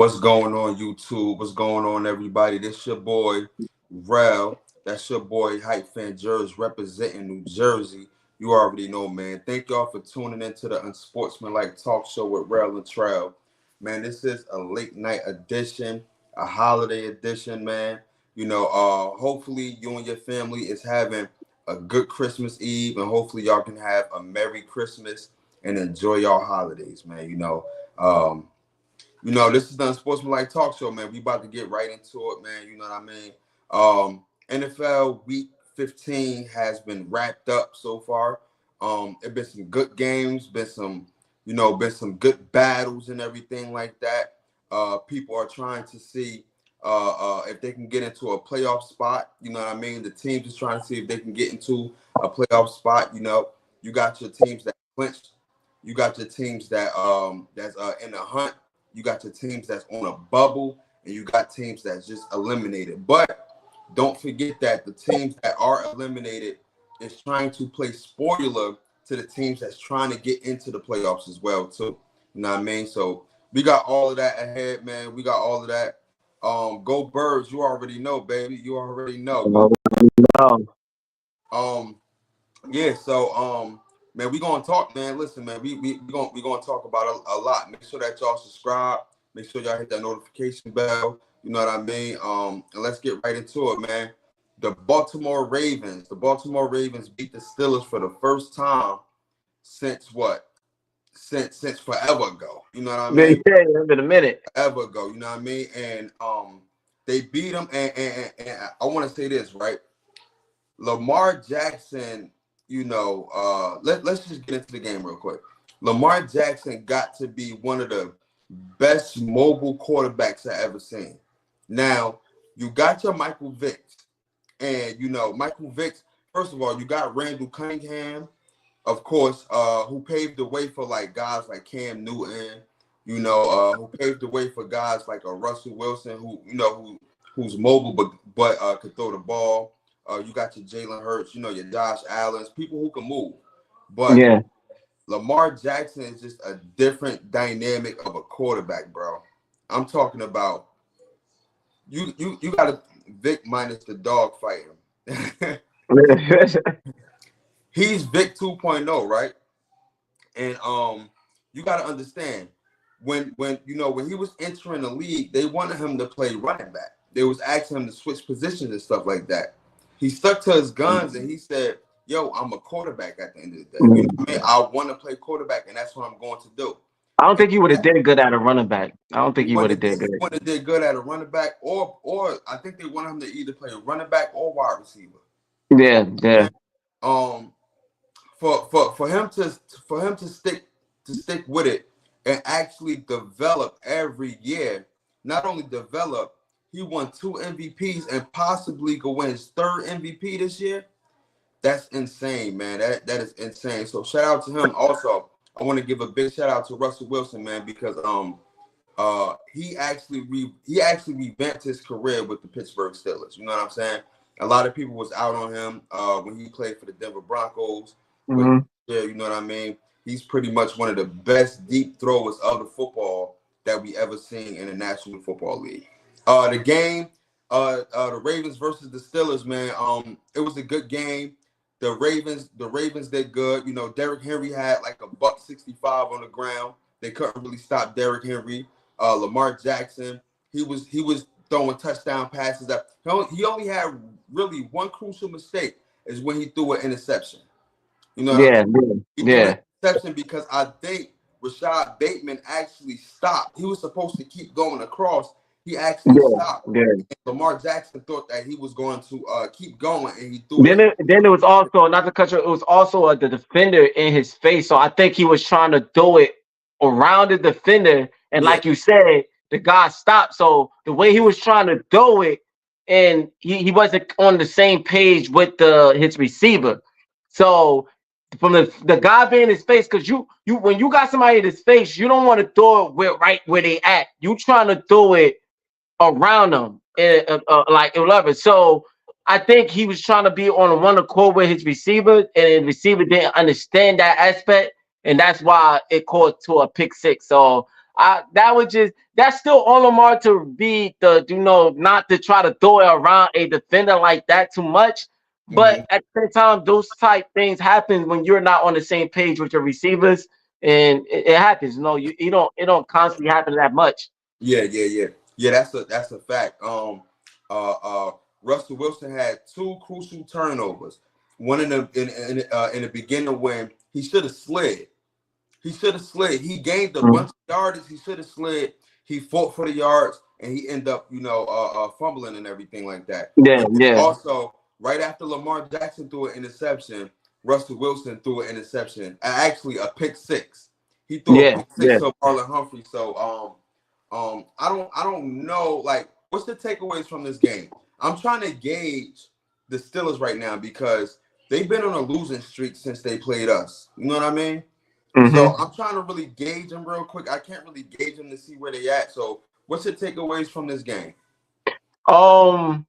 What's going on, YouTube? What's going on, everybody? This your boy, Rell. That's your boy, Hype Fan Jersey, representing New Jersey. You already know, man. Thank y'all for tuning into the Unsportsmanlike talk show with Rell&Trel. Man, this is a late night edition, a holiday edition, man. Hopefully you and your family is having a good Christmas Eve, and hopefully y'all can have a Merry Christmas and enjoy y'all holidays, man. This is the Unsportsmanlike talk show, man. We about to get right into it, man. You know what I mean? NFL Week 15 has been wrapped up so far. It's been some good games, been some good battles and everything like that. People are trying to see if they can get into a playoff spot. You know what I mean? The teams is trying to see if they can get into a playoff spot. You got your teams that clinched. You got your teams that that's in the hunt. You got your teams that's on a bubble, and you got teams that's just eliminated. But don't forget that the teams that are eliminated is trying to play spoiler to the teams that's trying to get into the playoffs as well, too. You know what I mean? So we got all of that ahead, man. We got all of that. Go Birds, you already know, baby. You already know. Man, we gonna talk, man. Listen, man, we gonna talk about a lot. Make sure that y'all subscribe. Make sure y'all hit that notification bell. You know what I mean? And let's get right into it, man. The Baltimore Ravens beat the Steelers for the first time since what? Since forever ago. You know what I mean? Yeah, it's been a minute. Forever ago. You know what I mean? And they beat them. And I want to say this, right? Lamar Jackson. Let's just get into the game real quick. Lamar Jackson got to be one of the best mobile quarterbacks I ever seen. Now, you got your Michael Vick. And, Michael Vick, first of all, you got Randall Cunningham, of course, who paved the way for, guys like Cam Newton, who paved the way for guys like Russell Wilson, who's mobile but could throw the ball. You got your Jalen Hurts, your Josh Allens, people who can move. But yeah, Lamar Jackson is just a different dynamic of a quarterback, bro. I'm talking about you got to Vic minus the dog fighting. He's Vic 2.0, right? And you got to understand when he was entering the league, they wanted him to play running back. They was asking him to switch positions and stuff like that. He stuck to his guns and he said, yo, I'm a quarterback at the end of the day. You know what I mean? I want to play quarterback, and that's what I'm going to do. I don't think he would have did good at a running back. I don't think he would have did good. He would have did good at a running back, or I think they want him to either play running back or wide receiver. Yeah. And, for him to stick with it and actually develop every year, not only develop, he won 2 MVPs and possibly go win his 3rd MVP this year. That's insane, man. That is insane. So shout out to him. Also, I want to give a big shout out to Russell Wilson, man, because he actually revamped his career with the Pittsburgh Steelers. You know what I'm saying? A lot of people was out on him when he played for the Denver Broncos. Mm-hmm. Yeah, you know what I mean? He's pretty much one of the best deep throwers of the football that we ever seen in the National Football League. The game, the Ravens versus the Steelers, man. It was a good game. The Ravens did good. Derrick Henry had like $165 on the ground. They couldn't really stop Derrick Henry. Lamar Jackson, he was throwing touchdown passes. He only had really one crucial mistake is when he threw an interception. You know, yeah. He threw an interception because I think Rashad Bateman actually stopped. He was supposed to keep going across. He actually stopped. Yeah. Lamar Jackson thought that he was going to keep going, and he threw it. Then it was also, not to cut you, it was also the defender in his face. So I think he was trying to do it around the defender. And like you said, the guy stopped. So the way he was trying to do it, and he wasn't on the same page with his receiver. So from the guy being in his face, because you when you got somebody in his face, you don't want to throw it right where they at. You trying to throw it around them, like 11. So I think he was trying to be on one accord with his receiver, and the receiver didn't understand that aspect, and that's why it caused to a pick six. So That would just that's still on Lamar to be the not to try to throw it around a defender like that too much. But Hmm. at the same time, those type things happen when you're not on the same page with your receivers, and it happens. You don't it don't constantly happen that much. Yeah. That's a fact. Russell Wilson had two crucial turnovers. One in the beginning when he should have slid. He should have slid. He gained a Mhm. bunch of yardage. He should have slid. He fought for the yards, and he ended up, fumbling and everything like that. Yeah, And then yeah, also, right after Lamar Jackson threw an interception, Russell Wilson threw an interception, actually a pick six. He threw a yeah, pick six yeah. to Marlon Humphrey. So, I don't know. Like, what's the takeaways from this game? I'm trying to gauge the Steelers right now because they've been on a losing streak since they played us. You know what I mean? So Hmm. I'm trying to really gauge them real quick. I can't really gauge them to see where they at. So what's your takeaways from this game? Um,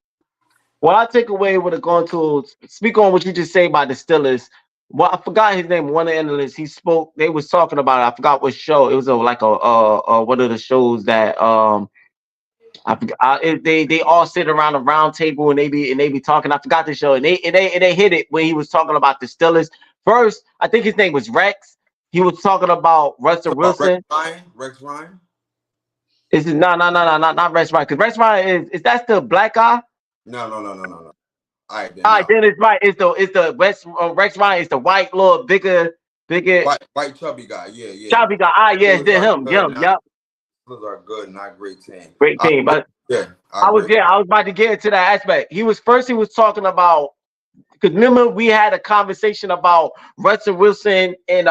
what I take away with it going to speak on what you just say about the Steelers. Well, I forgot his name. One of the analysts he spoke. They was talking about it. I forgot what show. It was like one of the shows that I forgot. They all sit around a round table and they be talking. I forgot the show and they hit it when he was talking about the Steelers. First, I think his name was Rex. He was talking about Russell Talk about Rex Wilson. Ryan. Rex Ryan. Is it no, not Rex Ryan? Because Rex Ryan is that the black guy? No. All right, then All right, no. then it's right. It's the Rex Ryan is the white little bigger White chubby guy. Yeah. chubby guy. Ah, yeah, it's Steelers are him. good. Him. Not Yep. Steelers are good. Not great team. Great I team. agree. But Yeah, I agree. I was about to get into that aspect. He was talking about because remember we had a conversation about Russell Wilson and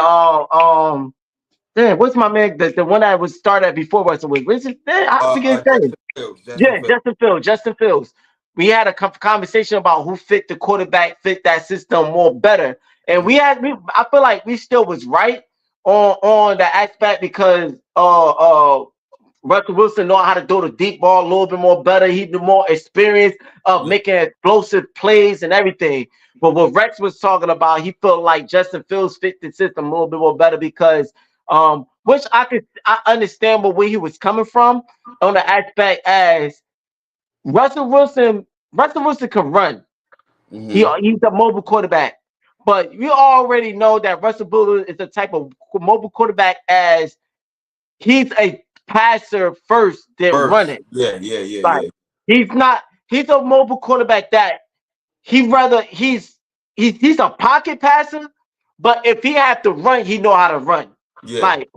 what's my man the one that was started before Russell Wilson? I forget his name. Justin Fields. Justin Yeah, Fields. Justin Fields. Justin Fields. We had a conversation about who fit the quarterback, fit that system more better, and I feel like we still was right on the aspect because Russell Wilson know how to throw the deep ball a little bit more better. He's the more experience of Yeah. making explosive plays and everything. But what Rex was talking about, he felt like Justin Fields fit the system a little bit more better because which I understand where he was coming from on the aspect as Russell Wilson can run. Hmm. He's a mobile quarterback. But we already know that Russell Wilson is the type of mobile quarterback as he's a passer first, then First. running. Like Yeah. he's not he's a mobile quarterback that he rather he's a pocket passer, but if he have to run, he know how to run. Yeah. Like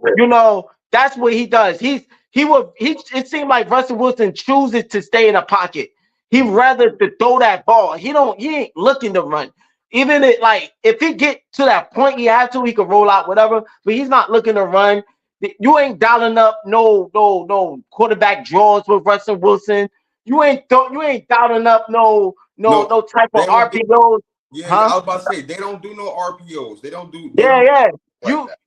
that's what he does. It seemed like Russell Wilson chooses to stay in a pocket. He rather to throw that ball. He ain't looking to run. Even if he get to that point he have to, he can roll out whatever, but he's not looking to run. You ain't dialing up no quarterback draws with Russell Wilson. You ain't dialing up No, no type they of don't do. RPOs, Yeah. huh? I was about to say they don't do no RPOs. They Yeah, don't do yeah. like You that.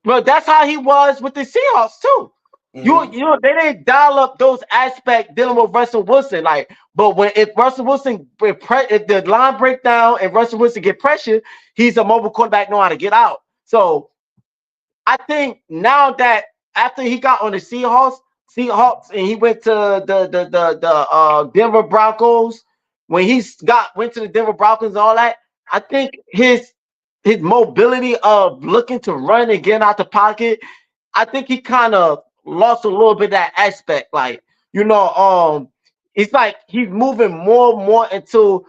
Well, that's how he was with the Seahawks too. Hmm. They didn't dial up those aspects dealing with Russell Wilson. But if Russell Wilson if the line break down and Russell Wilson get pressure, he's a mobile quarterback, know how to get out. So I think now that after he got on the Seahawks, and he went to the Denver Broncos, when went to the Denver Broncos and all that, I think his mobility of looking to run and getting out the pocket, I think he kind of lost a little bit of that aspect. It's like he's moving more and more into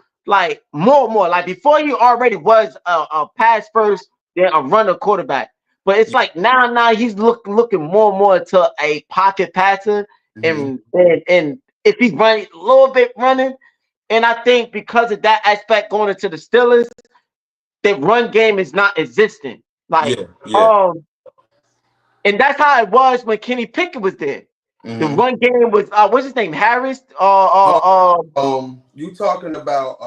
more and more. Like before, he already was a pass first, then a runner quarterback. But it's Yeah. like now he's looking more and more into a pocket passer, Hmm. and if he's running a little bit running, and I think because of that aspect going into the Steelers, the run game is not existing. Like Yeah. um, and that's how it was when Kenny Pickett was there. The Hmm. run game was what's his name, Harris. You talking about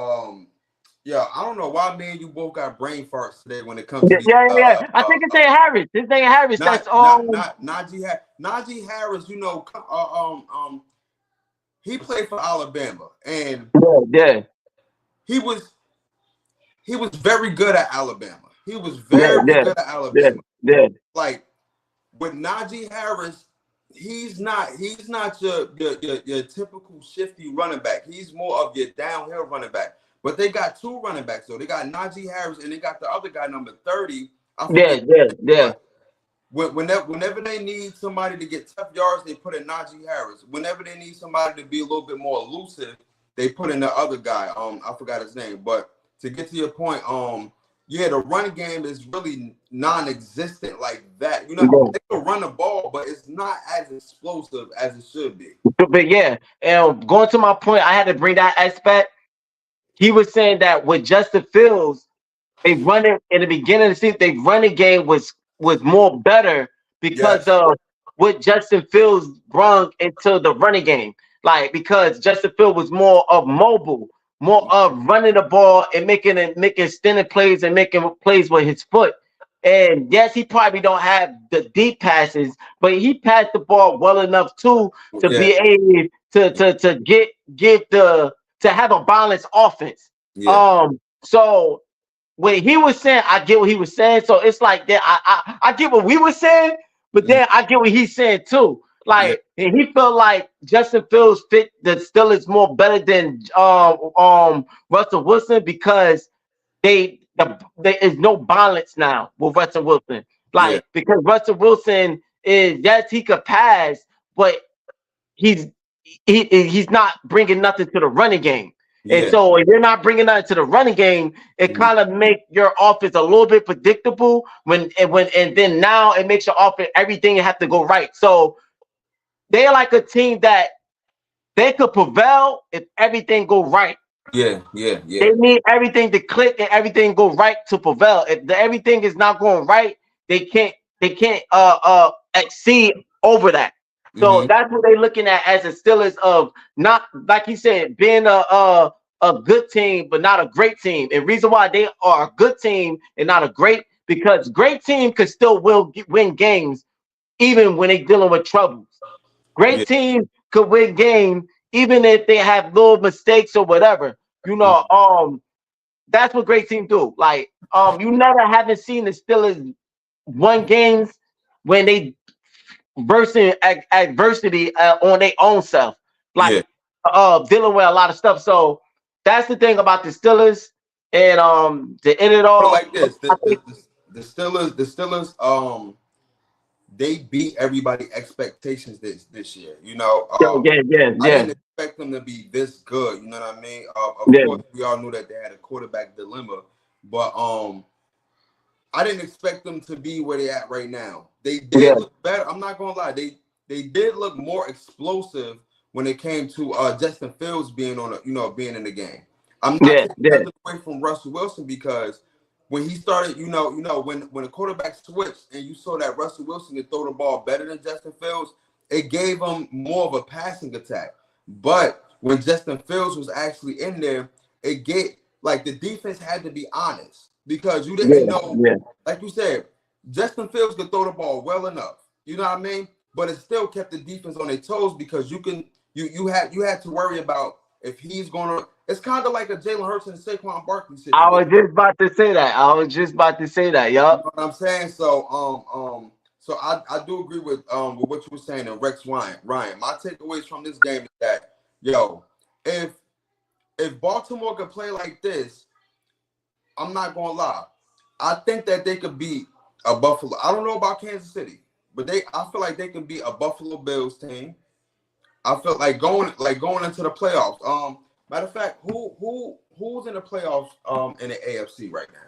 yeah, I don't know why me and you both got brain farts today when it comes to these Yeah. I think it's name Harris. His name Harris. That's not Najee Harris, he played for Alabama and yeah he was he was very good at Alabama. He was yeah very yeah good at yeah Alabama. yeah Like with Najee Harris, he's not your typical shifty running back. He's more of your downhill running back. But they got two running backs though. They got Najee Harris and they got the other guy number 30. I Yeah, forget. yeah, yeah. But whenever they need somebody to get tough yards, they put in Najee Harris. Whenever they need somebody to be a little bit more elusive, they put in the other guy. I forgot his name. But to get to your point, yeah, the run game is really non-existent like that. You know, Yeah. they can run the ball, but it's not as explosive as it should be. But yeah, and going to my point, I had to bring that aspect. He was saying that with Justin Fields, they run it in the beginning of the season. They running game was more better because Yes. of what Justin Fields brought into the running game. Like because Justin Fields was more of mobile, more of running the ball and making extended plays and making plays with his foot. And yes, he probably don't have the deep passes, but he passed the ball well enough too to Yeah. be able to get the to have a balanced offense. Yeah. So when he was saying, I get what he was saying. So it's like that. I get what we were saying, but Mhm. then I get what he's saying too. Yeah. Like, and he felt like Justin Fields fit the Steelers more better than Russell Wilson because there is no balance now with Russell Wilson. Yeah. Like because Russell Wilson is yes he could pass, but he's he's not bringing nothing to the running game. And Yeah. so if you're not bringing nothing to the running game, it Mhm. kind of make your offense a little bit predictable and then now it makes your offense everything have to go right. So they're like a team that they could prevail if everything go right. Yeah. Yeah. They Yeah. need everything to click and everything go right to prevail. If everything is not going right, they can't exceed over that. So Hmm. that's what they're looking at as the Steelers of not like he said being a good team but not a great team. And reason why they are a good team and not a great because great team could still win games even when they dealing with troubles. Yeah. Great teams could win games even if they have little mistakes or whatever. You know, Mhm. that's what great teams do. Like, you never haven't seen the Steelers won games when they versing adversity on their own self, Yeah. like dealing with a lot of stuff. So that's the thing about the Steelers, and to end it Put it all, like this: I think the Steelers, they beat everybody expectations this year. You know, yeah, yeah, yeah, I yeah, didn't expect them to be this good. You know what I mean? Of yeah, course, we all knew that they had a quarterback dilemma, but I didn't expect them to be where they at right now. They yeah, did look better. I'm not gonna lie. They did look more explosive when it came to Justin Fields being on being in the game. I'm not yeah, taking yeah, nothing away from Russell Wilson because when he started, when the quarterback switched and you saw that Russell Wilson could throw the ball better than Justin Fields, it gave him more of a passing attack. But when Justin Fields was actually in there, it get like the defense had to be honest because you didn't yeah, know, yeah. like you said, Justin Fields could throw the ball well enough. You know what I mean? But it still kept the defense on their toes because you had to worry about if he's gonna. It's kind of like a Jalen Hurts and Saquon Barkley I situation. was just about to say that. I was just about to say that. You Yup. know what I'm saying? So I do agree with what you were saying and Rex Ryan. Ryan, my takeaways from this game is that yo, if Baltimore could play like this, I'm not gonna lie. I think that they could beat a Buffalo. I don't know about Kansas City, but I feel like they can beat a Buffalo Bills team. I feel like going into the playoffs. Matter of fact, who's in the playoffs in the AFC right now?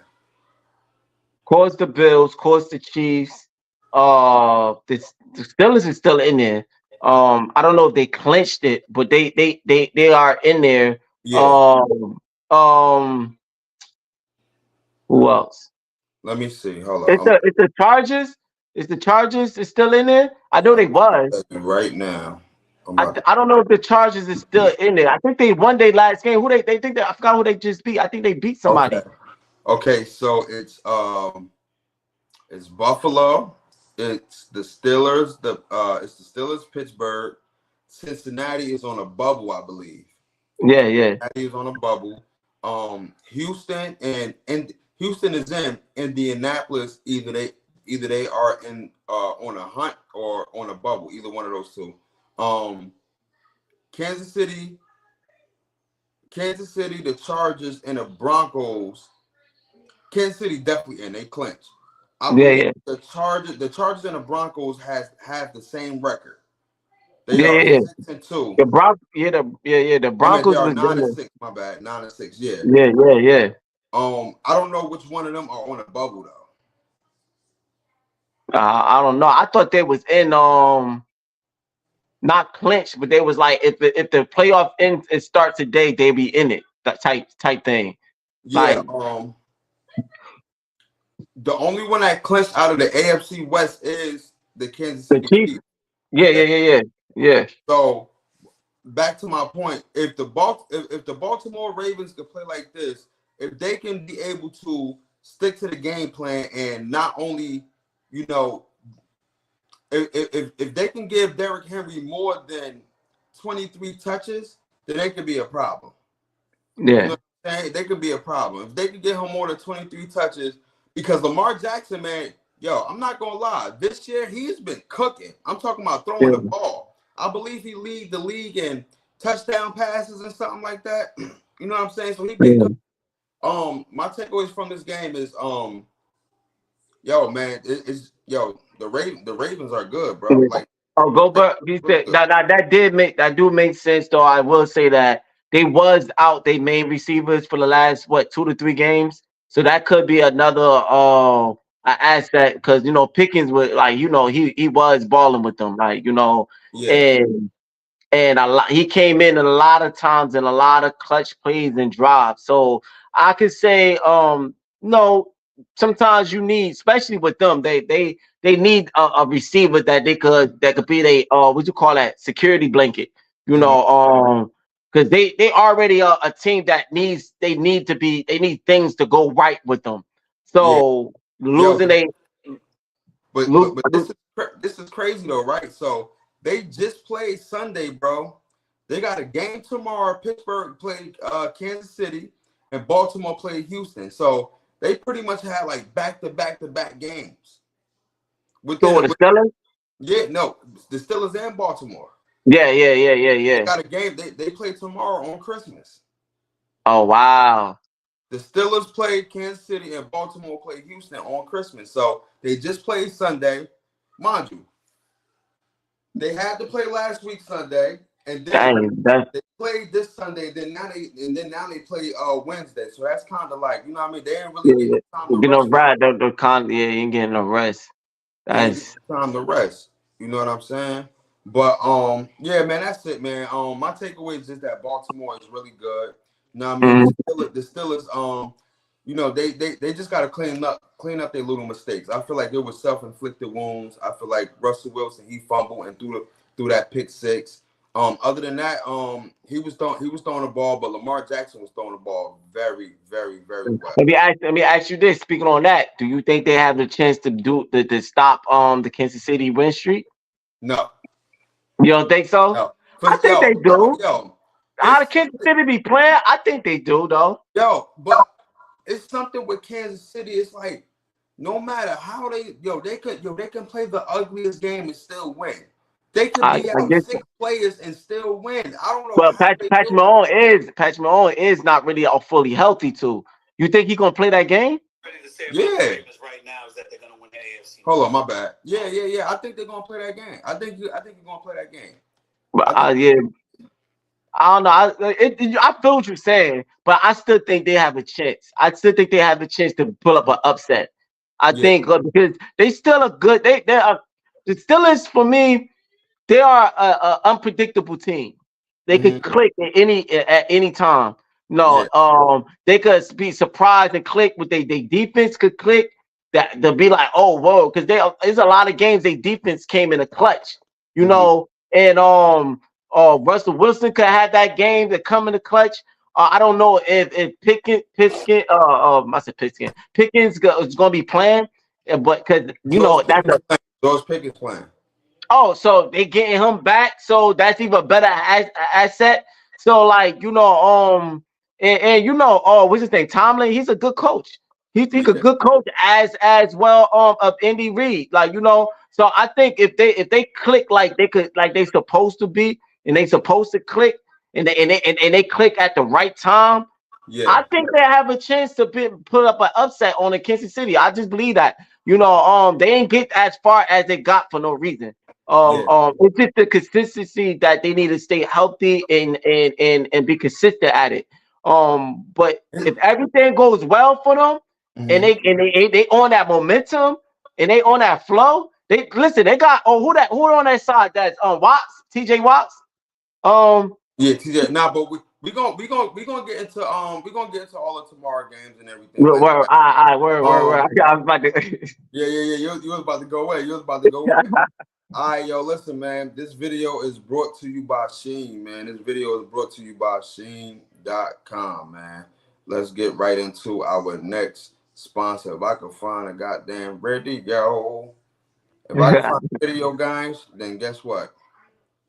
Course the Bills, course the Chiefs. The Steelers is still in there. I don't know if they clinched it, but they are in there. Yeah. Um, um, who else? Let me see. Hold It's on. the Chargers. Is the Chargers is still in there? I know they was. Right now. I'm about I don't know if the Chargers is still in there. I think they won their last game. Who they think that I forgot who they just beat. I think they beat okay. somebody. Okay, so it's Buffalo, it's the Steelers, it's the Steelers, Pittsburgh, Cincinnati is on a bubble, I believe. Yeah, yeah, Cincinnati is on a bubble. Houston and Houston is in Indianapolis. Either they are in on a hunt or on a bubble. Either one of those two. Um, Kansas City, the Chargers, and the Broncos. Kansas City definitely in. They clinch. I Yeah, believe yeah, the Chargers and the Broncos have the same record. They yeah, are yeah. 6-2. The Bronx, yeah, the I mean, they Broncos are was nine and good. six. My bad, 9-6. Yeah. Yeah, yeah, yeah. I don't know which one of them are on a bubble though. I don't know. I thought they was in not clinch, but they was like if the playoff ends it starts today, they be in it. That type thing. Yeah. Like The only one that clinched out of the AFC West is the Kansas the City Chiefs. Chiefs. Yeah, yeah, Yeah. yeah, yeah, yeah. So back to my point, if the Baltimore Ravens could play like this, if they can be able to stick to the game plan and not only, you know, if they can give Derrick Henry more than 23 touches, then they could be a problem. You Yeah. know what I'm saying? They could be a problem. If they could get him more than 23 touches, because Lamar Jackson, man, yo, I'm not gonna lie. This year he's been cooking. I'm talking about throwing the Yeah. ball. I believe he lead the league in touchdown passes and something like that. You know what I'm saying? So he been cooking. Yeah. My takeaways from this game is yo, man, the Ravens are good, bro. Yeah. Like Oh, Goldberg, he really said good. that do make sense though. I will say that they was out they main receivers for the last 2 to 3 games, so that could be another I asked that because Pickens was like he was balling with them like Yeah, and a lot, he came in a lot of times in a lot of clutch plays and drives. So I could say, no, sometimes you need, especially with them, they need a receiver that could be they what you call that security blanket. You hmm know, because they already are a team that they need things to go right with them. yeah, So yo. losing a lose, But this is crazy though, right? So they just played Sunday, bro. They got a game tomorrow. Pittsburgh played Kansas City, and Baltimore played Houston. So they pretty much had like back games within so a the Steelers. yeah. No, the Steelers and Baltimore. Yeah, yeah, yeah, yeah, They yeah. got a game. They play tomorrow on Christmas. Oh wow. The Steelers played Kansas City and Baltimore played Houston on Christmas. So they just played Sunday, mind you. They had to play last week Sunday, and then Dang, that they played this Sunday. Now they play Wednesday. So that's kind of like what I mean. They didn't really get yeah, no time to you know, rest. right? Yeah, you ain't getting no rest. They didn't get That's no time to rest. You know what I'm saying? But yeah, man, that's it, man. My takeaway is just that Baltimore is really good. You know what I mean? mhm. The Steelers, they just got to clean up their little mistakes. I feel like it was self-inflicted wounds. I feel like Russell Wilson, he fumbled and threw that pick six. Other than that, he was throwing the ball, but Lamar Jackson was throwing the ball very, very, very well. Let me ask you this. Speaking on that, do you think they have the chance to stop the Kansas City win streak? No, You don't think so? no, I cause think they do. How the it's Kansas City be playing? I think they do though. but it's something with Kansas City. It's like no matter how they can play the ugliest game and still win. They could be I out guess. six players and still win. I don't know Well, how they do it. Patrick Mahomes is not really all fully healthy too. You think he gonna play that game? Ready to say about the yeah. Ravens right now is that they're gonna win the AFC. Hold on, my bad. Yeah. I think they're gonna play that game. I think you're gonna play that game. But I think yeah, I don't know. I feel what you're saying, but I still think they have a chance. I still think they have a chance to pull up an upset. I yeah. think because they still are good. They are the Steelers for me. They are a unpredictable team. They Mm-hmm. could click at any time. Yeah. No, they could be surprised and click with they defense could click. That they'll be like, oh whoa, because there's a lot of games they defense came in a clutch, Mm-hmm. and Russell Wilson could have that game that come in the clutch. I don't know if Pickens is going to be playing, but because George that's Pickens playing. George Pickens playing. oh, so they getting him back, so that's even better asset. So like and what's his name? Tomlin, he's a good coach. He's a Yeah, good coach as well of Andy Reid. Like, so I think if they click like they supposed to be, and they supposed to click, and they click at the right time, yeah, I think they have a chance to put up an upset on the Kansas City. I just believe that. They ain't get as far as they got for no reason. yeah. It's just the consistency that they need to stay healthy and be consistent at it. But if everything goes well for them, and Mhm. they on that momentum and they on that flow, they listen. They got who on that side? That's Watts, TJ Watts. Um, Yeah, TJ. Nah, but we gonna get into all the tomorrow games and everything like word, that. I word. Um, I was about to. yeah. You was about to go away. You was about to go away. All right, yo, listen, man. This video is brought to you by SHEIN, man. This video is brought to you by SHEIN.com, man. Let's get right into our next sponsor. If I can find a goddamn ready, yo. If I can find a video, guys, then guess what?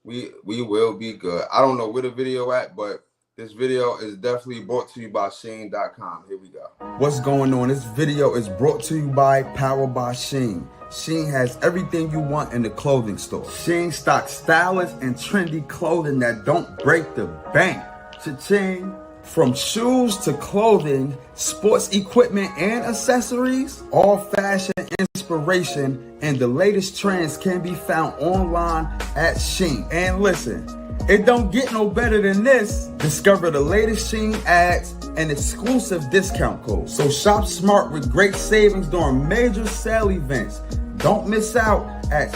We will be good. I don't know where the video at, but this video is definitely brought to you by SHEIN.com. Here we go. What's going on? This video is brought to you by Powered by SHEIN. SHEIN has everything you want in the clothing store. SHEIN stocks stylish and trendy clothing that don't break the bank. Cha-ching. From shoes to clothing, sports equipment and accessories, all fashion inspiration and the latest trends can be found online at SHEIN. And listen, it don't get no better than this. Discover the latest SHEIN ads and exclusive discount codes. So shop smart with great savings during major sale events. Don't miss out at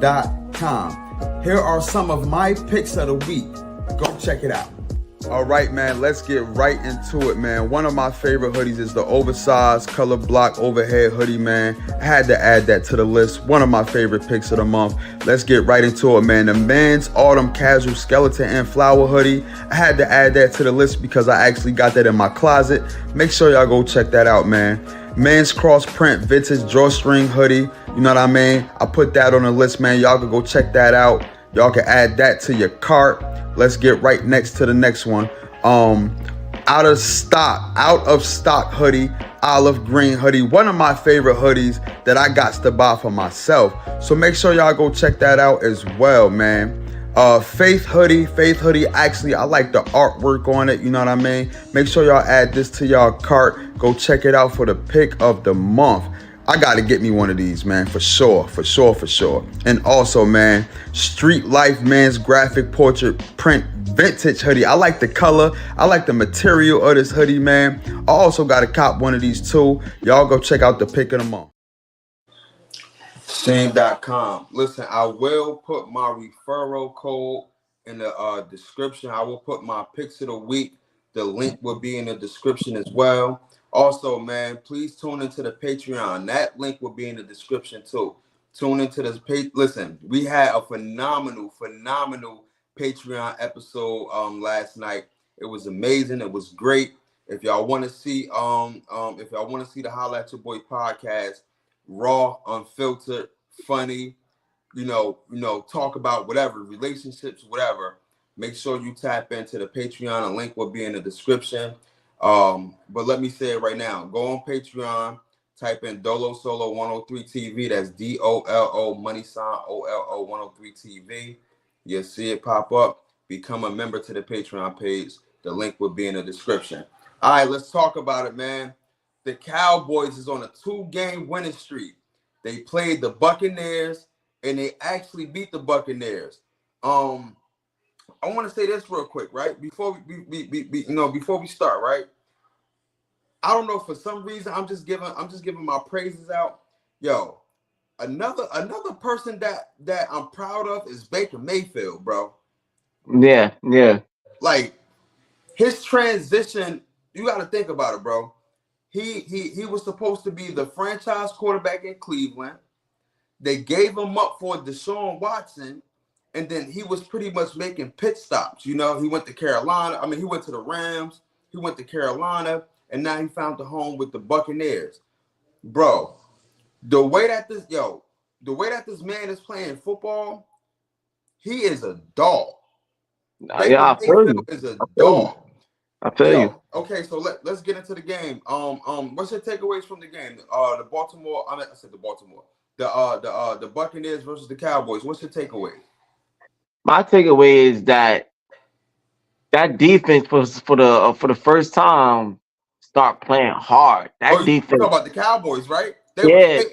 SHEIN.com. Here are some of my picks of the week. Go check it out. All right, man, let's get right into it, man. One of my favorite hoodies is the oversized color block overhead hoodie, man. I had to add that to the list. One of my favorite picks of the month. Let's get right into it, man. The men's autumn casual skeleton and flower hoodie. I had to add that to the list because I actually got that in my closet. Make sure y'all go check that out, man. Men's cross print vintage drawstring hoodie. You know what I mean? I put that on the list, man. Y'all can go check that out. Y'all can add that to your cart. Let's get right next to the next one. Out of stock hoodie, olive green hoodie. One of my favorite hoodies that I got to buy for myself. So make sure y'all go check that out as well, man. Faith hoodie. Actually, I like the artwork on it. You know what I mean? Make sure y'all add this to y'all cart. Go check it out for the pick of the month. I gotta get me one of these, man, for sure. And also, man, Street Life Man's graphic portrait print vintage hoodie. I like the color. I like the material of this hoodie, man. I also gotta cop one of these too. Y'all go check out the pick of the month. SHEIN.com. Listen, I will put my referral code in the description. I will put my picks of the week. The link will be in the description as well. Also, man, please tune into the Patreon. That link will be in the description too. Tune into this page. Listen, we had a phenomenal Patreon episode last night. It was amazing. It was great. If y'all want to see the Holla at Your Boy podcast, raw, unfiltered, funny, talk about whatever, relationships, whatever, make sure you tap into the Patreon. A link will be in the description. But let me say it right now. Go on Patreon, type in Dolo Solo 103 TV. That's DOLO money sign OLO 103 TV. You'll see it pop up. Become a member to the Patreon page. The link will be in the description. All right, let's talk about it, man. The Cowboys is on a 2-game winning streak. They played the Buccaneers and they actually beat the Buccaneers. I want to say this real quick, right? Before before we start, right? I don't know, for some reason I'm just giving my praises out. Yo, another person that I'm proud of is Baker Mayfield, bro. Yeah. Like his transition, you got to think about it, bro. He was supposed to be the franchise quarterback in Cleveland. They gave him up for Deshaun Watson, and then he was pretty much making pit stops. You know, he went to Carolina. I mean, he went to the Rams. He went to Carolina, and now he found a home with the Buccaneers. Bro, the way that this man is playing football, he is a dog. Baker Yeah, I feel Mayfield you. is a I feel you. dog. I Hey, feel you. yo, okay, so let's get into the game. What's your takeaways from the game? The Baltimore, I said the Baltimore, the Buccaneers versus the Cowboys. What's your takeaway? My takeaway is that defense was for the first time start playing hard. Oh, That you talking defense, about the Cowboys, right? They was yeah, hitting.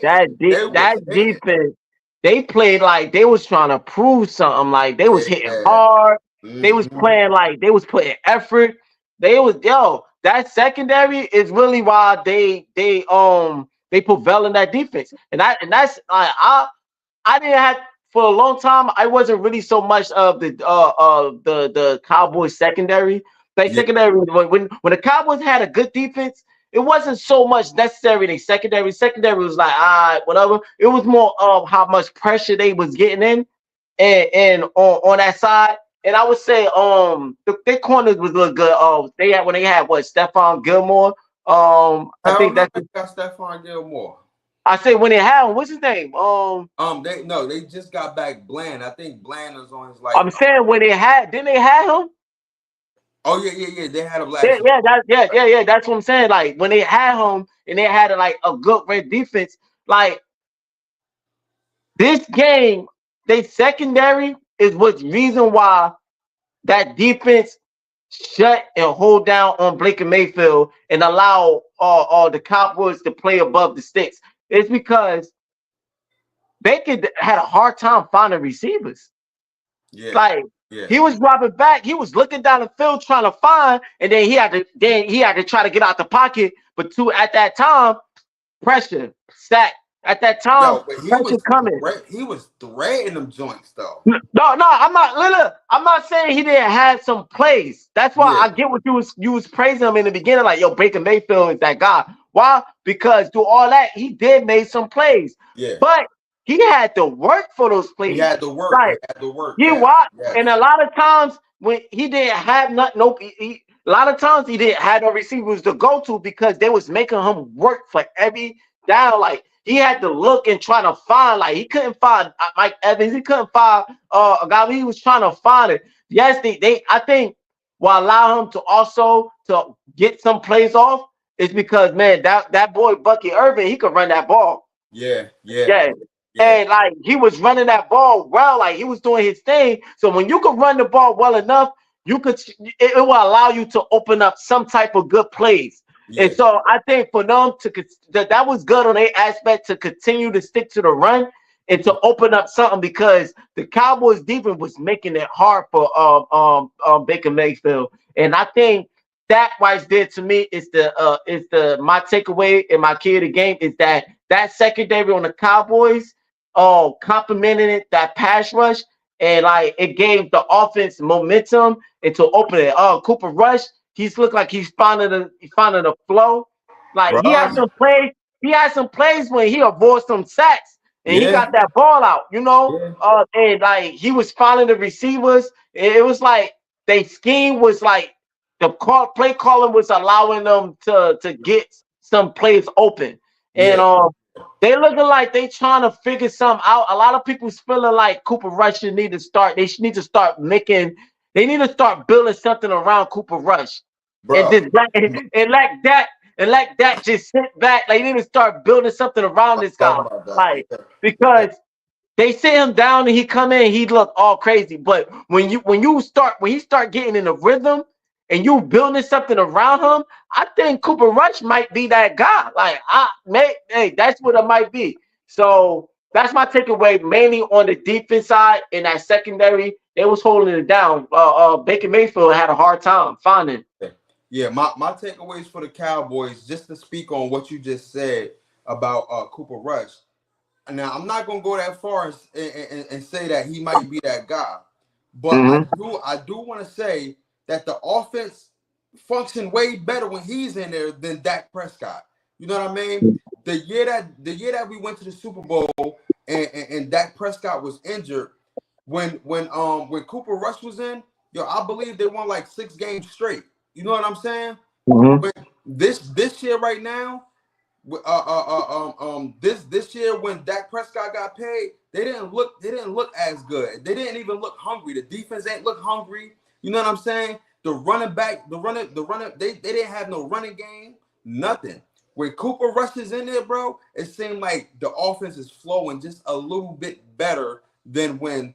They that was hitting. defense, they played like they was trying to prove something. Like they was hitting Yeah. hard. They was Mm-hmm. playing like they was putting effort. They was that secondary is really why they prevail in that defense. And that's I didn't have for a long time. I wasn't really so much of the Cowboys secondary. Like Yeah. secondary when the Cowboys had a good defense, it wasn't so much necessary. They secondary. Secondary was like whatever. It was more of how much pressure they was getting in and on that side. And I would say their corners was look good. They had when they had what Stephon Gilmore. I Hell think no, that's they got Stephon Gilmore. I say when they had him. What's his name? They no, they just got back Bland. I think Bland is on his like. I'm saying when they had, didn't they have him? Oh yeah. They had him Yeah, last year. yeah, yeah. That's what I'm saying. Like when they had him and they had like a good red defense. Like this game, they secondary is what's reason why that defense shut and hold down on Blake and Mayfield and allow the Cowboys to play above the sticks. It's because Baker had a hard time finding receivers. Yeah, Like yeah, he was dropping back, he was looking down the field trying to find, and then he had to try to get out the pocket. But two at that time, pressure, sack. At that time, yo, but pressure coming. he was threading them joints though. No, I'm not. Look, I'm not saying he didn't have some plays. That's why Yeah, I get what you was praising him in the beginning, like yo, Baker Mayfield is that guy. Why? Because through all that, he did make some plays, yeah. but he had to work for those He plays. had to work. He Like had to work. you Yes, watch, and yes. a lot of times when he didn't have not no, a lot of times he didn't have no receivers to go to because they was making him work for every down. Like he had to look and try to find. Like he couldn't find Mike Evans. He couldn't find a guy. He was trying to find it. Yes, they I think will allow him to also to get some plays off is because man that boy Bucky Irvin he could run that ball. Yeah, yeah, Yeah. yeah, And like he was running that ball well, like he was doing his thing. So when you could run the ball well enough, you could it will allow you to open up some type of good plays. And yeah, so I think for them that was good on their aspect to continue to stick to the run and to open up something because the Cowboys defense was making it hard for Baker Mayfield. And I think that right there to me is the my takeaway and my key of the game is that secondary on the Cowboys complimented it, that pass rush, and like it gave the offense momentum and to open it. Cooper Rush, he's looked like he's finding the flow. Like bro. he had some plays when he avoided some sacks and he Yeah, got that ball out, yeah, and like he was finding the receivers. It was like they scheme was like play calling was allowing them to get some plays open. And yeah, they looking like they trying to figure something out. A lot of people's feeling like Cooper Rush should need to start. They should need to start making. They need to start building something around Cooper Rush, and bro. just and like that just sit back. Like they need to start building something around I'm this guy. talking about that. Like Yeah, yeah, because they sit him down and he come in, he look all crazy. But when he start getting in a rhythm and you building something around him, I think Cooper Rush might be that guy. Like hey, that's what it might be. So that's my takeaway, mainly on the defense side in that secondary. They was holding it down. Baker Mayfield had a hard time finding. yeah. Yeah, my takeaways for the Cowboys, just to speak on what you just said about Cooper Rush. Now, I'm not gonna go that far and say that he might be that guy, but I Mm-hmm. do I do want to say that the offense functioned way better when he's in there than Dak Prescott. You know what I mean? The year that we went to the Super Bowl and Dak Prescott was injured, when Cooper Rush was in, yo, I believe they won like 6 games straight. You know what I'm saying? Mm-hmm. But this year right now, this year when Dak Prescott got paid, they didn't look as good. They didn't even look hungry. The defense ain't look hungry. You know what I'm saying? the running back, they didn't have no running game, nothing. When Cooper Rush is in there, bro, it seemed like the offense is flowing just a little bit better than when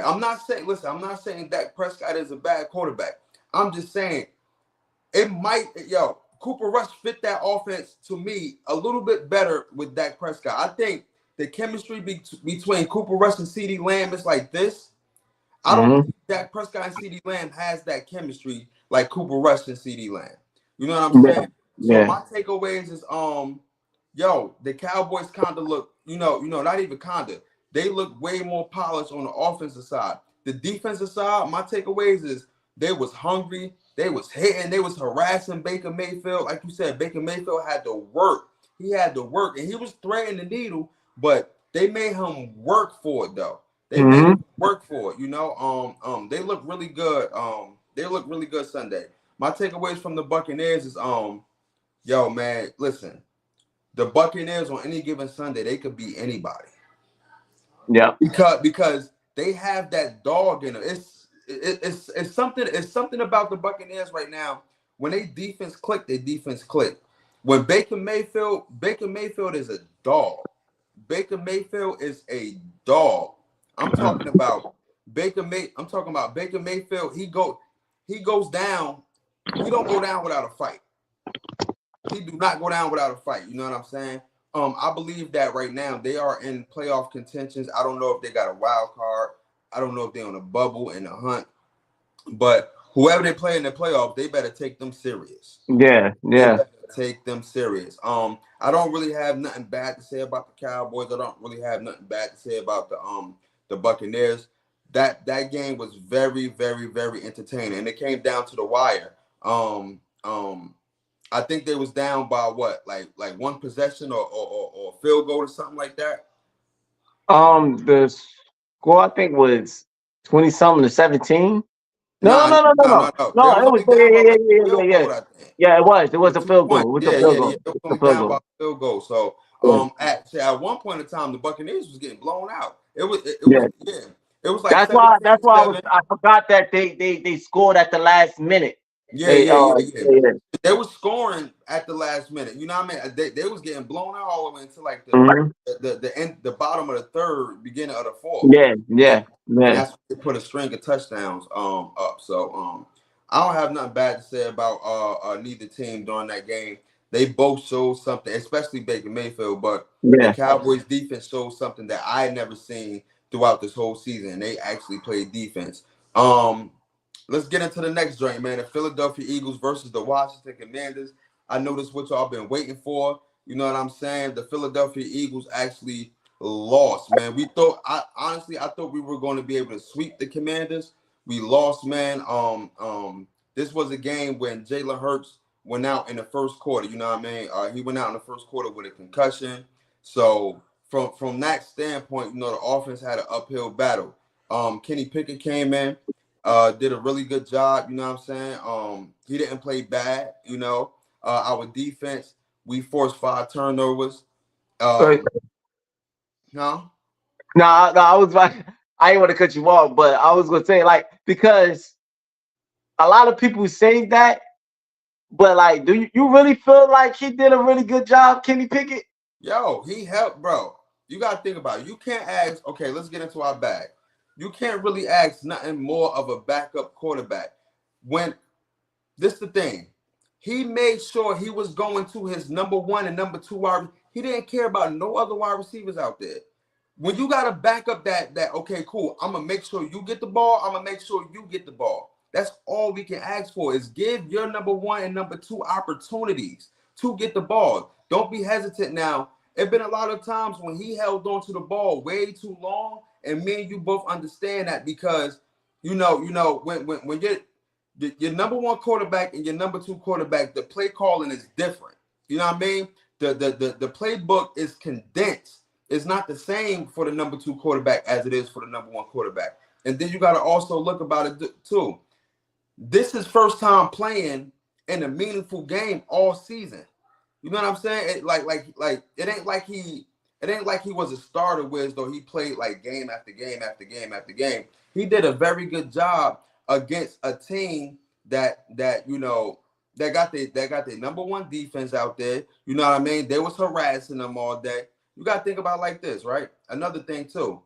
I'm not saying, listen, I'm not saying Dak Prescott is a bad quarterback. I'm just saying Cooper Rush fit that offense to me a little bit better with Dak Prescott. I think the chemistry between Cooper Rush and CeeDee Lamb is like this. I don't think Dak Prescott and CeeDee Lamb has that chemistry like Cooper Rush and CeeDee Lamb. You know what I'm saying? So my takeaways is the Cowboys kind of look, not even kinda. They look way more polished on the offensive side. The defensive side, my takeaways is they was hungry, they was hitting, they was harassing Baker Mayfield. Like you said, Baker Mayfield had to work. He had to work, and he was threading the needle, but they made him work for it though. They made him work for it, They look really good. They look really good Sunday. My takeaways from the Buccaneers is man, listen. The Buccaneers on any given Sunday, they could beat anybody. Yeah. Because they have that dog in them. It's something about the Buccaneers right now. When they defense click, they defense click. When Baker Mayfield is a dog. Baker Mayfield is a dog. I'm talking about Baker Mayfield. He goes down. He don't go down without a fight. He do not go down without a fight. You know what I'm saying? I believe that right now they are in playoff contentions. I don't know if they got a wild card. I don't know if they're on a bubble in a hunt. But whoever they play in the playoffs, they better take them serious. Yeah. They better take them serious. I don't really have nothing bad to say about the Cowboys. I don't really have nothing bad to say about the Buccaneers. That game was very, very, very entertaining, and it came down to the wire. I think they was down by what, like one possession or field goal or something like that. The score I think was 20-something to 17. No. No. They was It was only down by like a field yeah. goal, I think. Yeah, it was. It was a 2 field goal. points. It was a Yeah. field It goal. was It's a only field down by goal. a field goal. So at one point in time, the Buccaneers was getting blown out. It was like That's 17 why. to 7. I forgot that they scored at the last minute. Yeah. They They was scoring at the last minute. You know what I mean? They was getting blown out all the way into like the end, the bottom of the third, beginning of the fourth. Yeah. And that's what they put a string of touchdowns up. So I don't have nothing bad to say about neither team during that game. They both showed something, especially Baker Mayfield, but the Cowboys defense showed something that I had never seen throughout this whole season. They actually played defense. Let's get into the next joint, man. The Philadelphia Eagles versus the Washington Commanders. I know this is what y'all been waiting for. You know what I'm saying? The Philadelphia Eagles actually lost, man. I thought we were going to be able to sweep the Commanders. We lost, man. This was a game when Jalen Hurts went out in the first quarter. You know what I mean? He went out in the first quarter with a concussion. So from that standpoint, the offense had an uphill battle. Kenny Pickett came in, did a really good job. You know what I'm saying? He didn't play bad. Our defense, we forced 5 turnovers. No. I was like, I didn't want to cut you off, but I was gonna say, like, because a lot of people say that, but like, do you really feel like he did a really good job, Kenny Pickett? Yo, he helped, bro. You gotta think about it. You can't ask. Okay, let's get into our bag. You can't really ask nothing more of a backup quarterback. When this the thing, he made sure he was going to his number 1 and number 2 wide. He didn't care about no other wide receivers out there. When you got to back up that, okay, cool, I'm going to make sure you get the ball. I'm going to make sure you get the ball. That's all we can ask for is give your number 1 and number 2 opportunities to get the ball. Don't be hesitant now. There been a lot of times when he held on to the ball way too long, and me and you both understand that because, when your number 1 quarterback and your number 2 quarterback, the play calling is different. You know what I mean? The playbook is condensed. It's not the same for the number 2 quarterback as it is for the number 1 quarterback. And then you got to also look about it too. This is first time playing in a meaningful game all season. You know what I'm saying? It ain't like he was a starter, Wiz, though he played like game after game after game after game. He did a very good job against a team that that got their number one defense out there. You know what I mean? They was harassing them all day. You got to think about it like this, right? Another thing too.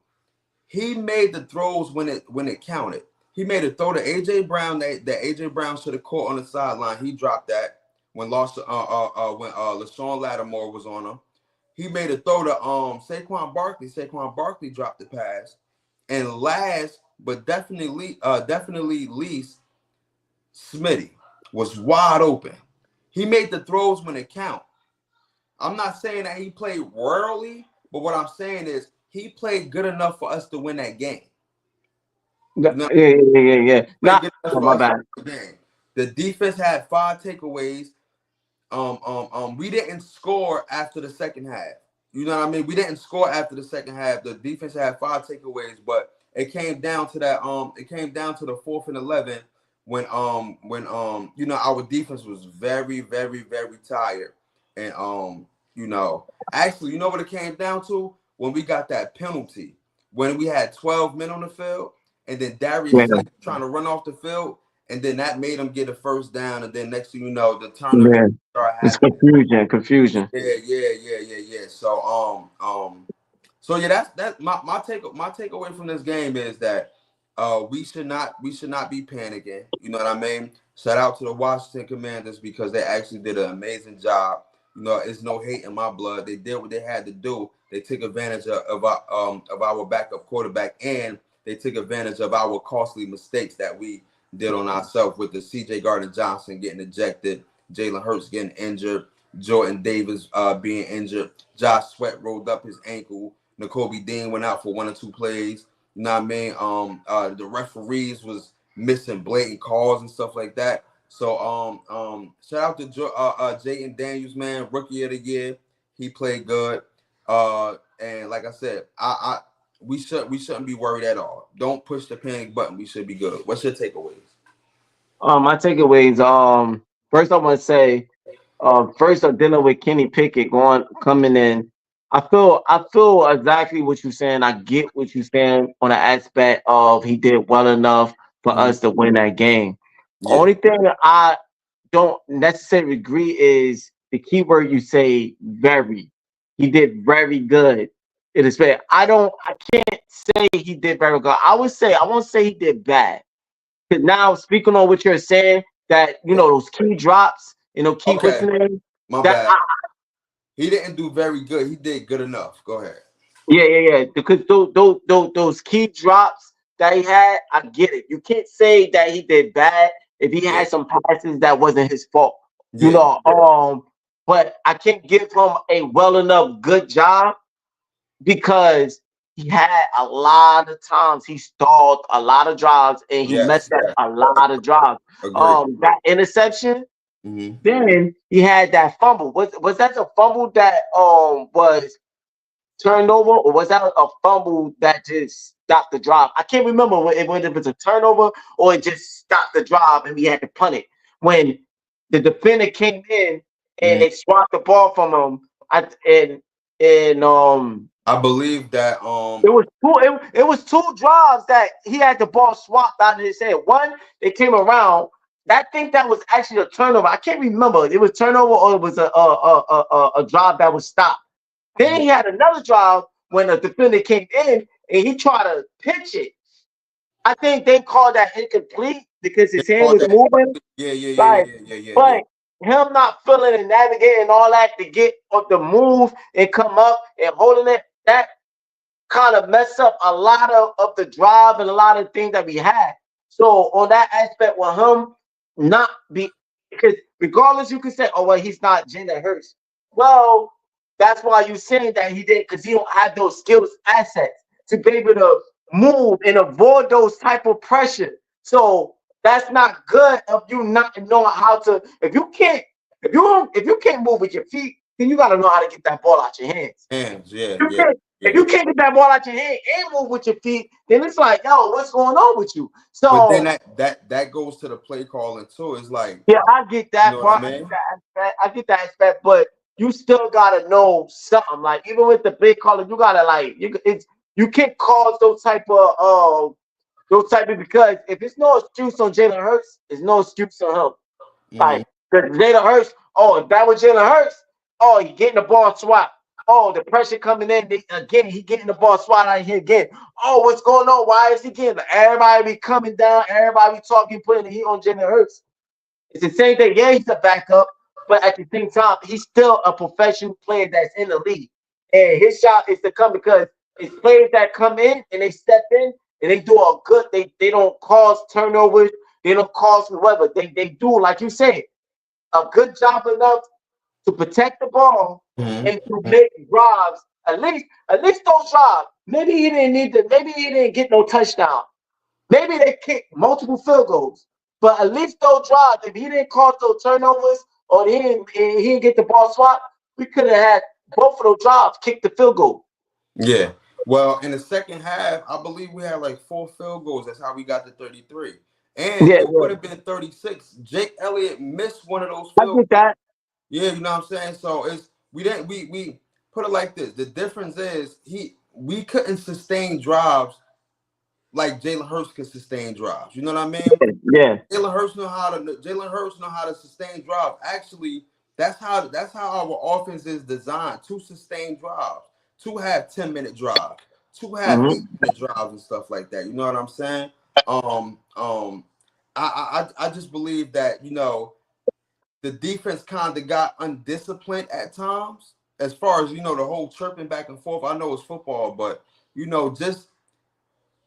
He made the throws when it counted. He made a throw to AJ Brown that AJ Brown should have caught on the sideline. He dropped that when LaShawn Lattimore was on him. He made a throw to Saquon Barkley. Saquon Barkley dropped the pass. And last but definitely least, Smitty was wide open. He made the throws when it count. I'm not saying that he played worldly, but what I'm saying is he played good enough for us to win that game. Yeah, You know, yeah. played Not good enough oh, for my us to bad. win the game. The defense had 5 takeaways. We didn't score after the second half. You know what I mean? We didn't score after the second half. The defense had 5 takeaways, but it came down to that. It came down to the 4th and 11 when our defense was very, very, very tired, and actually, you know what it came down to when we got that penalty when we had 12 men on the field, and then Darius Yeah, Slay trying to run off the field, and then that made them get a first down, and then next thing you know, the turnover yeah. started It's happening. confusion. Yeah. So yeah, that's my takeaway from this game is that we should not be panicking. You know what I mean? Shout out to the Washington Commanders because they actually did an amazing job. You know, it's no hate in my blood. They did what they had to do. They took advantage of our backup quarterback, and they took advantage of our costly mistakes that we did on ourselves with the C.J. Gardner-Johnson getting ejected, Jalen Hurts getting injured, Jordan Davis being injured, Josh Sweat rolled up his ankle, N'Kobe Dean went out for 1 or 2 plays. You know what I mean? The referees was missing blatant calls and stuff like that. So shout out to Jayden Daniels, man, rookie of the year. He played good. And like I said, we shouldn't be worried at all. Don't push the panic button. We should be good. What's your takeaways? My takeaways. First I want to say, first I'm dealing with Kenny Pickett coming in. I feel exactly what you're saying. I get what you're saying on the aspect of he did well enough for Mm-hmm. us to win that game. Yeah. Only thing that I don't necessarily agree is the key word you say, very. He did very good. It is fair. I can't say he did very good. I won't say he did bad. Because now speaking on what you're saying, that those key drops, key what's Okay. the name? My That bad. He didn't do very good. He did good enough. Go ahead. Yeah. Because those key drops that he had, I get it. You can't say that he did bad if he Yeah. had some passes that wasn't his fault. You Yeah. know, but I can't give him a well enough good job because he had a lot of times he stalled a lot of drives and he Yes. messed up Yes. a lot of drives. Agree. That interception. Mm-hmm. Then he had that fumble. Was that the fumble that was turned over, or was that a fumble that just stopped the drive? I can't remember whether it was a turnover or it just stopped the drive and we had to punt it. When the defender came in and Mm-hmm. they swapped the ball from him, and I believe that it was two drives that he had the ball swapped out of his head. One, they came around. I think that was actually a turnover. I can't remember. It was turnover or it was a drive that was stopped. Then he had another drive when the defender came in and he tried to pitch it. I think they called that incomplete because they his hand called was that. moving. Like, Yeah. but him not feeling and navigating all that to get up the move and come up and holding it, that kind of mess up a lot of the drive and a lot of things that we had. So on that aspect with him not be, because regardless you can say, oh well, he's not Jalen Hurts. Well, that's why you're saying that he did, because he don't have those skills assets to be able to move and avoid those type of pressure. So that's not good of you not knowing how to. If you can't move with your feet, then you got to know how to get that ball out your hands. Hands. Yeah. You Yeah. can't, if Yeah. you can't get that ball out your hand and move with your feet, then it's like, yo, what's going on with you? But then So that goes to the play calling too. It's like, yeah, I get you know that what I part. I get mean? that aspect. I get that aspect, but you still gotta know something. Like even with the big caller, you gotta like you. You can't cause those type of Those type of because if it's no excuse on Jalen Hurts, there's no excuse on him. Mm-hmm. Like because Jalen Hurts, oh, if that was Jalen Hurts, oh, he getting the ball swap. Oh, the pressure coming in again. He getting the ball swat out here again. Oh, what's going on? Why is he getting? Everybody be coming down. Everybody be talking, putting the heat on Jalen Hurts. It's the same thing. Yeah, he's a backup, but at the same time, he's still a professional player that's in the league. And his job is to come because it's players that come in and they step in and they do a good. They don't cause turnovers. They don't cause whatever. They do like you said a good job enough to protect the ball and to Mm-hmm. make drives. At least those drives. Maybe he didn't need to. Maybe he didn't get no touchdown. Maybe they kicked multiple field goals. But at least those drives, if he didn't cause those turnovers or he didn't get the ball swapped, we could have had both of those drives kick the field goal. Yeah. Well, in the second half, I believe we had like 4 field goals. That's how we got to 33. And Yeah, it would yeah. have been 36. Jake Elliott missed one of those I field get goals. that. Yeah, you know what I'm saying? So it's we didn't we put it like this. The difference is we couldn't sustain drives like Jalen Hurts could sustain drives. You know what I mean? Yeah. Jalen Hurts know how to sustain drives. Actually, that's how our offense is designed to sustain drives, to have 10-minute drives, to have Mm-hmm. 8-minute drives and stuff like that. You know what I'm saying? Um, um, I just believe that the defense kind of got undisciplined at times. As far as the whole chirping back and forth. I know it's football, but you know, just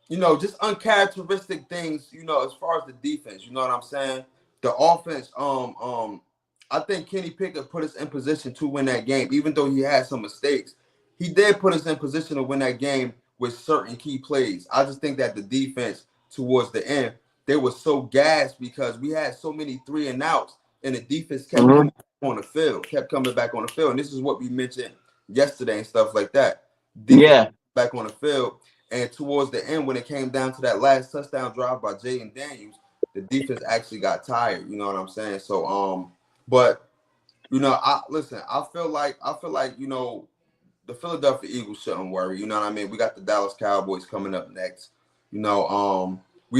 just uncharacteristic things, as far as the defense, you know what I'm saying? The offense, I think Kenny Pickett put us in position to win that game, even though he had some mistakes. He did put us in position to win that game with certain key plays. I just think that the defense towards the end, they were so gassed because we had so many 3-and-outs, and the defense kept Mm-hmm. coming on the field, kept coming back on the field. And this is what we mentioned yesterday and stuff like that. Defense Yeah. back on the field. And towards the end, when it came down to that last touchdown drive by Jaden Daniels, the defense actually got tired. You know what I'm saying? So, but I feel like the Philadelphia Eagles shouldn't worry. You know what I mean? We got the Dallas Cowboys coming up next. We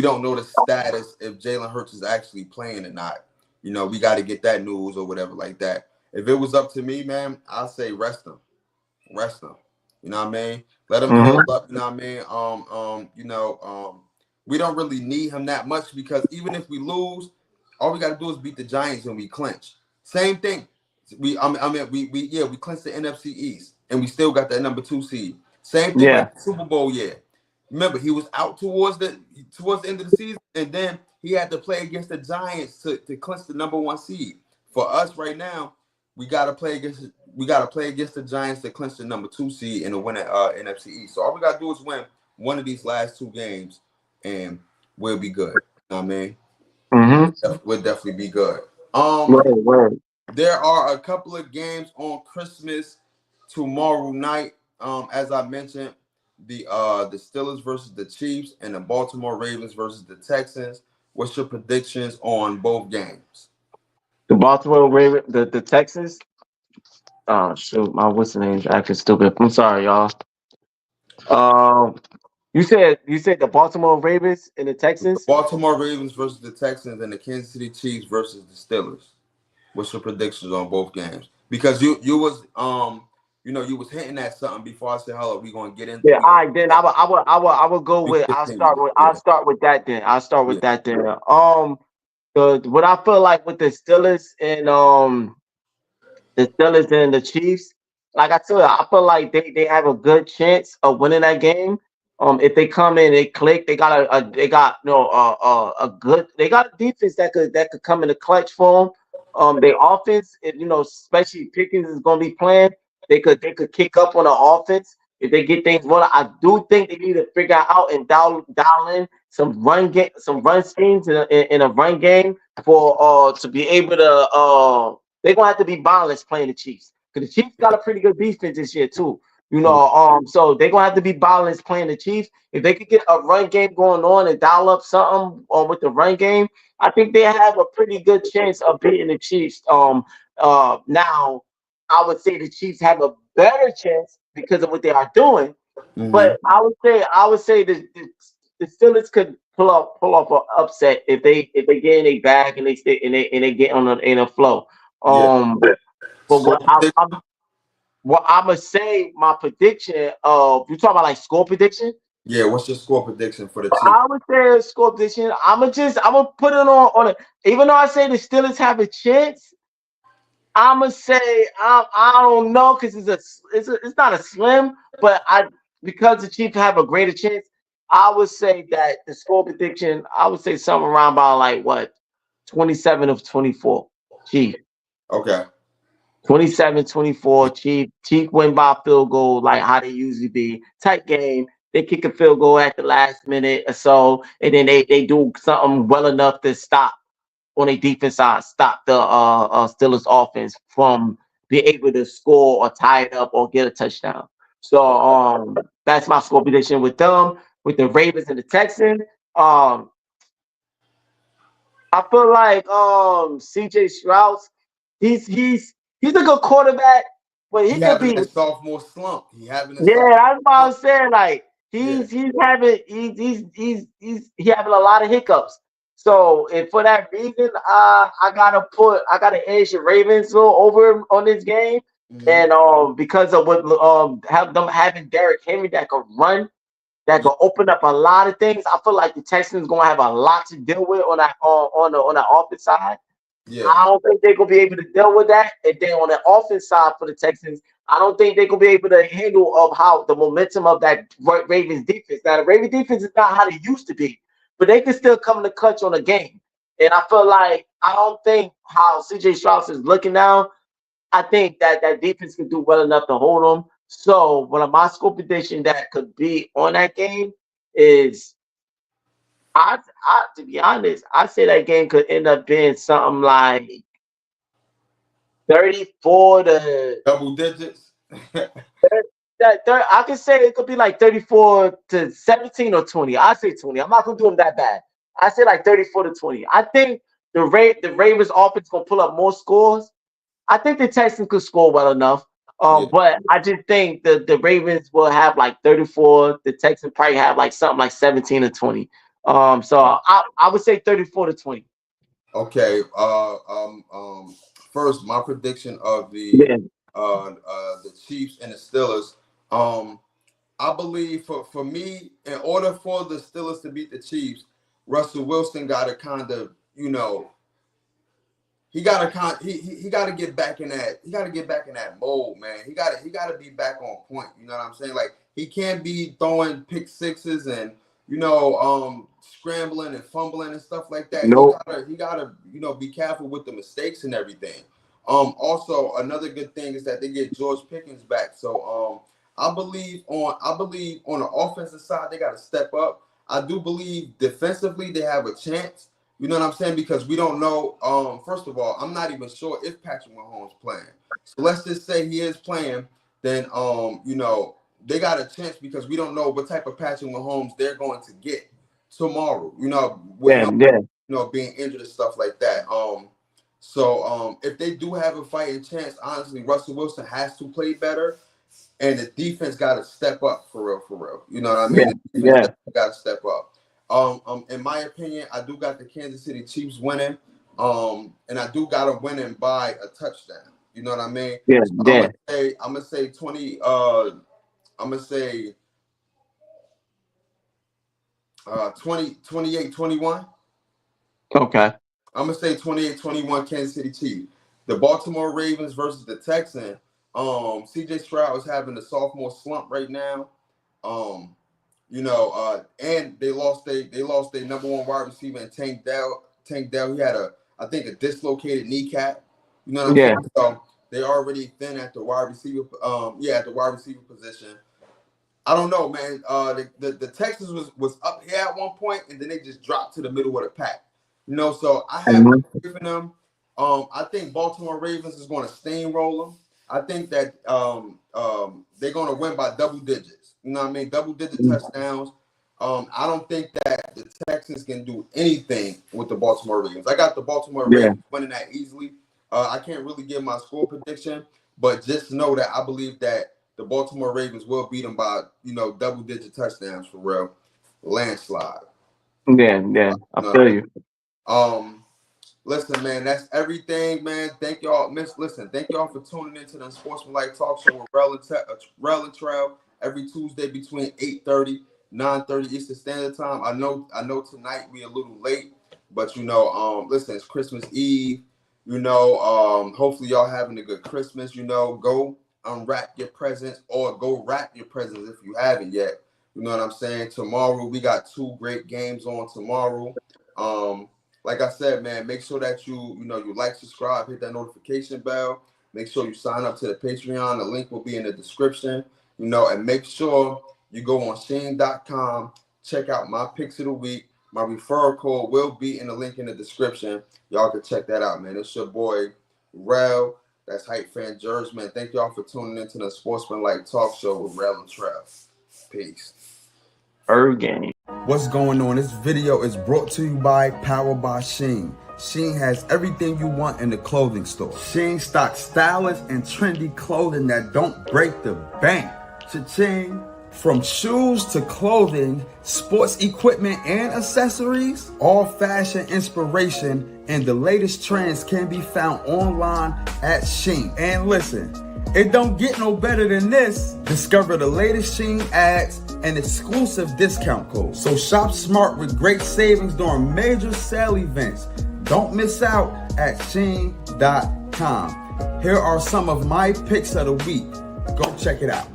don't know the status if Jalen Hurts is actually playing or not. We got to get that news or whatever like that. If it was up to me, man, I'd say rest him. You know what I mean? Let him heal Mm-hmm. up. You know what I mean? We don't really need him that much because even if we lose, all we got to do is beat the Giants and we clinch. Same thing. We clinched the NFC East and we still got that number 2 seed. Same thing Yeah. like the Super Bowl year. Remember, he was out towards the end of the season, and then he had to play against the Giants to clinch the number 1 seed. For us right now, we gotta play against the Giants to clinch the number 2 seed and to win at NFC East. So all we gotta do is win one of these last 2 games, and we'll be good. You know what I mean? Mm-hmm. We'll definitely be good. Right, right. There are a couple of games on Christmas tomorrow night. As I mentioned, the Steelers versus the Chiefs and the Baltimore Ravens versus the Texans. What's your predictions on both games? The Baltimore Ravens, the Texans. Oh shoot, my what's the name's acting stupid. I'm sorry, y'all. Um, you said the Baltimore Ravens and the The Texans. Baltimore Ravens versus the Texans and the Kansas City Chiefs versus the Steelers. What's your predictions on both games? Because you was hinting at something before I said, "Hello, we gonna get in." Yeah, all right. Then I will go You with. continue. I'll Yeah, start with that. Then I'll start yeah. with that. Then the what I feel like with the Steelers and the Chiefs. Like I told you, I feel like they have a good chance of winning that game. If they come in, they click. They got they got a good. They got a defense that could come in the clutch for them. Their offense, especially Pickens is going to be playing. They could kick up on the offense if they get things rolling. I do think they need to figure out and dial in some run schemes in a run game for to be able to they're gonna have to be balanced playing the Chiefs because the Chiefs got a pretty good defense this year too. So they're gonna have to be balanced playing the Chiefs. If they could get a run game going on and dial up something with the run game, I think they have a pretty good chance of beating the Chiefs. Now I would say the Chiefs have a better chance because of what they are doing, Mm-hmm. but I would say the Steelers pull off an upset if they get in a bag and they stay and they get on in a flow. Yeah. But Score prediction. what I'm gonna say my prediction of you talking about like score prediction. Yeah. What's your score prediction for the Chiefs? I would say a score prediction. I'm gonna put it on it. Even though I say the Steelers have a chance, I'm gonna say I don't know because it's not a slim, but I because the Chiefs have a greater chance. I would say that the score prediction. I would say something around about like what 27-24. Chiefs. Okay. 27-24. Chief win by a field goal, like how they usually be. Tight game. They kick a field goal at the last minute or so, and then they do something well enough to stop on a defense side, stop the Steelers offense from being able to score or tie it up or get a touchdown. So that's my score prediction with them, with the Ravens and the Texans. Um, I feel like CJ Stroud, he's a good quarterback, but he He could having be. that sophomore slump. He having a Yeah, sophomore that's what I slump. was saying. Like Yeah. he's having he having a lot of hiccups. So and for that reason, I gotta edge the Ravens over on this game, Hmm. and because of what have them having Derrick Henry that could run, that Yeah. could open up a lot of things. I feel like the Texans gonna have a lot to deal with on that on the offense side. Yeah. I don't think they're gonna be able to deal with that. And then on the offense side for the Texans, I don't think they're gonna be able to handle of how the momentum of that Ravens defense. Now the Ravens defense is not how they used to be, but they can still come in the clutch on a game. And I feel like I don't think how CJ Stroud is looking now. I think that that defense could do well enough to hold them. So one of my score prediction that could be on that game is I to be honest, I say that game could end up being something like 34 to Double digits. I can say it could be like 34 to 17 or 20. I say 20. I'm not gonna do them that bad. I say like 34 to 20. I think the Ravens offense gonna pull up more scores. I think the Texans could score well enough. Yeah. But I just think the Ravens will have like 34. The Texans probably have like something like 17 or 20. So I would say 34 to 20. Okay. First, my prediction of Yeah, the Chiefs and the Steelers. Um, I believe for me, in order for the Steelers to beat the Chiefs, Russell Wilson got to kind of, he got to get back in that mold, man. He got to be back on point. You know what I'm saying? Like he can't be throwing pick sixes and scrambling and fumbling and stuff like that. nope. He gotta be careful with the mistakes and everything. Also another good thing is that they get George Pickens back. So I believe on the offensive side they got to step up. I do believe defensively they have a chance. You know what I'm saying? Because we don't know. First of all, I'm not even sure if Patrick Mahomes playing. So let's just say he is playing. Then they got a chance because we don't know what type of Patrick Mahomes they're going to get tomorrow. With Yeah, him, yeah, being injured and stuff like that. So if they do have a fighting chance, honestly, Russell Wilson has to play better, and the defense got to step up for real, for real. You know what I yeah, mean? The defense yeah, got to step up. In my opinion, I do got the Kansas City Chiefs winning. And I do got them winning by a touchdown. You know what I mean? yeah, So yeah. I'm gonna say 20. I'm gonna say 28, 21. Okay. I'm gonna say 28-21 Kansas City Chiefs. The Baltimore Ravens versus the Texans. CJ Stroud is having a sophomore slump right now. Um, and they lost their number one wide receiver and Tank Dell. Tank Dell, he had I think a dislocated kneecap. You know what I'm saying? Yeah. So they already thin at the wide receiver. At the wide receiver position. I don't know, man. The Texans was up here at one point, and then they just dropped to the middle of the pack. So I have Mhm. faith in them. I think Baltimore Ravens is going to steamroll them. I think that they're going to win by double digits. You know what I mean? Double digit touchdowns. I don't think that the Texans can do anything with the Baltimore Ravens. I got the Baltimore Yeah, Ravens winning that easily. I can't really give my score prediction, but just know that I believe that the Baltimore Ravens will beat them by double digit touchdowns for real, landslide. Yeah, I No. feel you. Um, Listen, man, that's everything, man. Thank y'all, thank y'all for tuning into the Unsportsmanlike Talk Show with Rell&Trel every Tuesday between 8:30, 9:30 Eastern Standard Time. I know tonight we a little late, but listen, it's Christmas Eve. Hopefully y'all having a good Christmas. Go unwrap your presents or go wrap your presents if you haven't yet. You know what I'm saying? Tomorrow we got two great games on tomorrow. Like I said, man, make sure that you like, subscribe, hit that notification bell. Make sure you sign up to the Patreon. The link will be in the description. And make sure you go on SHEIN.com, check out my picks of the week. My referral code will be in the link in the description. Y'all can check that out, man. It's your boy, Rell. That's Hype Fan Jers, man. Thank y'all for tuning into the Sportsmanlike Talk Show with Rell&Trel. Peace. Game. What's going on? This video is brought to you by Powered by SHEIN. SHEIN has everything you want in the clothing store. SHEIN stocks stylish and trendy clothing that don't break the bank. Cha-ching! From shoes to clothing, sports equipment and accessories, all fashion inspiration and the latest trends can be found online at SHEIN. And listen, it don't get no better than this. Discover the latest SHEIN ads and exclusive discount codes. So shop smart with great savings during major sale events. Don't miss out at SHEIN.com. Here are some of my picks of the week. Go check it out.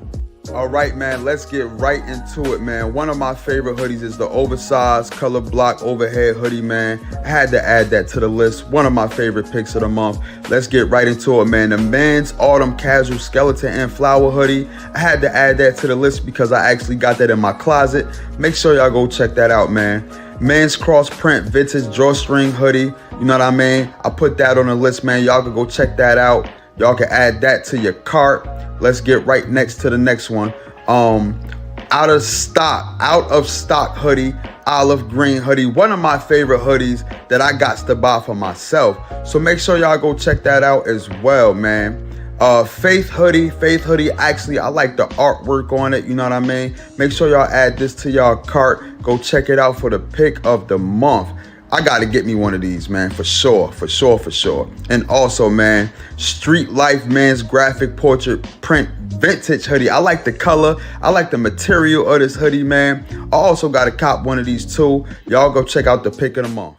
All right, man, let's get right into it, man. One of my favorite hoodies is the oversized color block overhead hoodie, man. I had to add that to the list. One of my favorite picks of the month. Let's get right into it, man. The men's autumn casual skeleton and flower hoodie. I had to add that to the list because I actually got that in my closet. Make sure y'all go check that out, man. Men's cross print vintage drawstring hoodie. You know what I mean? I put that on the list, man. Y'all can go check that out. Y'all can add that to your cart. Let's get right next to the next one. Out of stock hoodie, olive green hoodie. One of my favorite hoodies that I got to buy for myself. So make sure y'all go check that out as well, man. Faith hoodie. Actually, I like the artwork on it. You know what I mean? Make sure y'all add this to y'all cart. Go check it out for the pick of the month. I gotta get me one of these, man, for sure. And also, man, Street Life men's graphic portrait print vintage hoodie. I like the color. I like the material of this hoodie, man. I also gotta cop one of these too. Y'all go check out the pick of the month.